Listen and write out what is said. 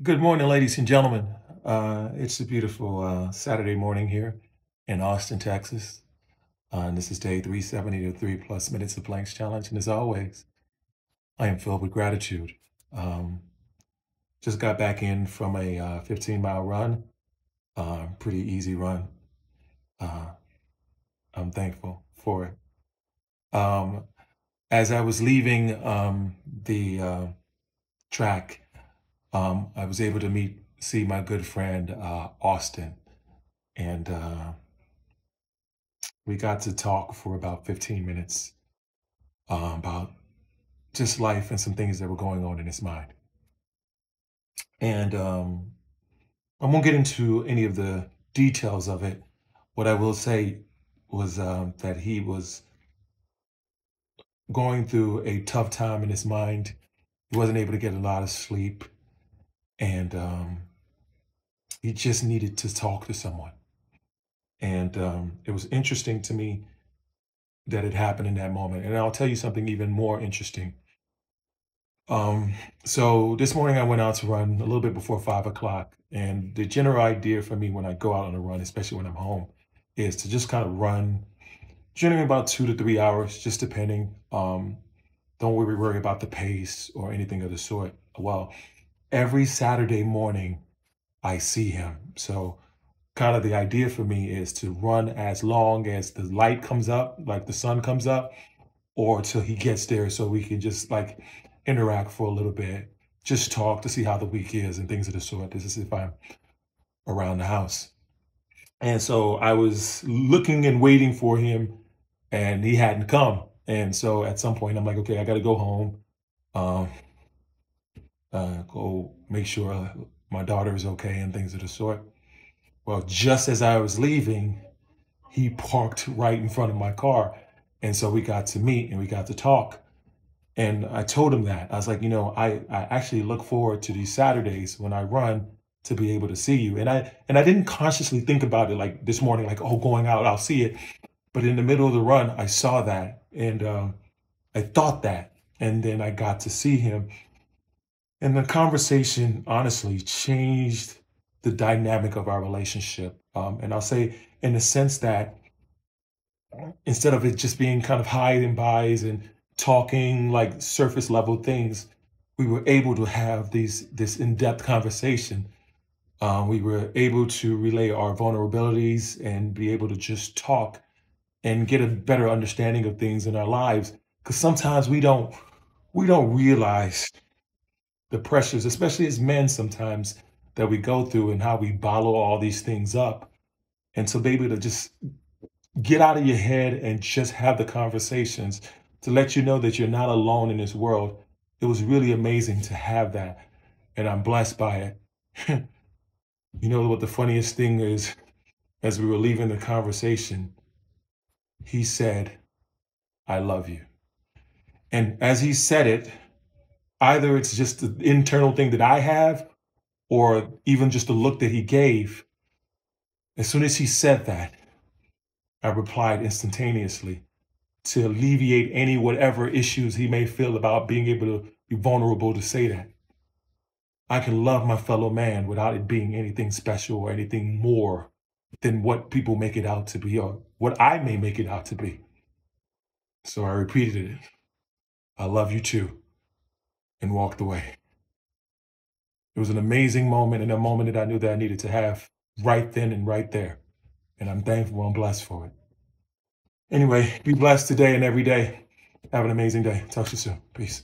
Good morning, ladies and gentlemen. It's a beautiful Saturday morning here in Austin, Texas. And this is day 370 to 3+ minutes of Blanks Challenge. And as always, I am filled with gratitude. Um, just got back in from a 15-mile run, pretty easy run. Uh, I'm thankful for it. Um, as I was leaving the track, I was able to see my good friend Austin. And we got to talk for about 15 minutes about just life and some things that were going on in his mind. And I won't get into any of the details of it. What I will say was that he was going through a tough time in his mind. He wasn't able to get a lot of sleep, and he just needed to talk to someone. And it was interesting to me that it happened in that moment. And I'll tell you something even more interesting. Um, so this morning I went out to run a little bit before 5 o'clock. And the general idea for me when I go out on a run, especially when I'm home, is to just kind of run generally about 2 to 3 hours, just depending. Don't worry about the pace or anything of the sort. Well, every Saturday morning I see him. So kind of the idea for me is to run as long as the light comes up, like the sun comes up, or till he gets there so we can just like interact for a little bit, just talk to see how the week is and things of the sort. This is if I'm around the house. And so I was looking and waiting for him and he hadn't come. And so at some point I'm like, okay, I got to go home, um, go make sure my daughter is okay and things of the sort. Well, just as I was leaving, he parked right in front of my car. And so we got to meet and we got to talk. And I told him that. I was like, I actually look forward to these Saturdays when I run to be able to see you. And I didn't consciously think about it like this morning, like, oh, going out, I'll see it. But in the middle of the run, I saw that and I thought that. And then I got to see him. And the conversation honestly changed the dynamic of our relationship. And I'll say in the sense that instead of it just being kind of hide and buys and talking like surface level things, we were able to have this in-depth conversation. We were able to relay our vulnerabilities and be able to just talk and get a better understanding of things in our lives. Because sometimes we don't realize the pressures, especially as men, sometimes that we go through and how we bottle all these things up. And to be able to just get out of your head and just have the conversations to let you know that you're not alone in this world. It was really amazing to have that. And I'm blessed by it. You know what the funniest thing is? As we were leaving the conversation, he said, I love you. And as he said it, either it's just the internal thing that I have, or even just the look that he gave. As soon as he said that, I replied instantaneously, to alleviate any whatever issues he may feel about being able to be vulnerable to say that. I can love my fellow man without it being anything special or anything more than what people make it out to be or what I may make it out to be. So I repeated it. I love you too, and walked away. It was an amazing moment and a moment that I knew that I needed to have right then and right there. And I'm thankful and blessed for it. Anyway, be blessed today and every day. Have an amazing day. Talk to you soon. Peace.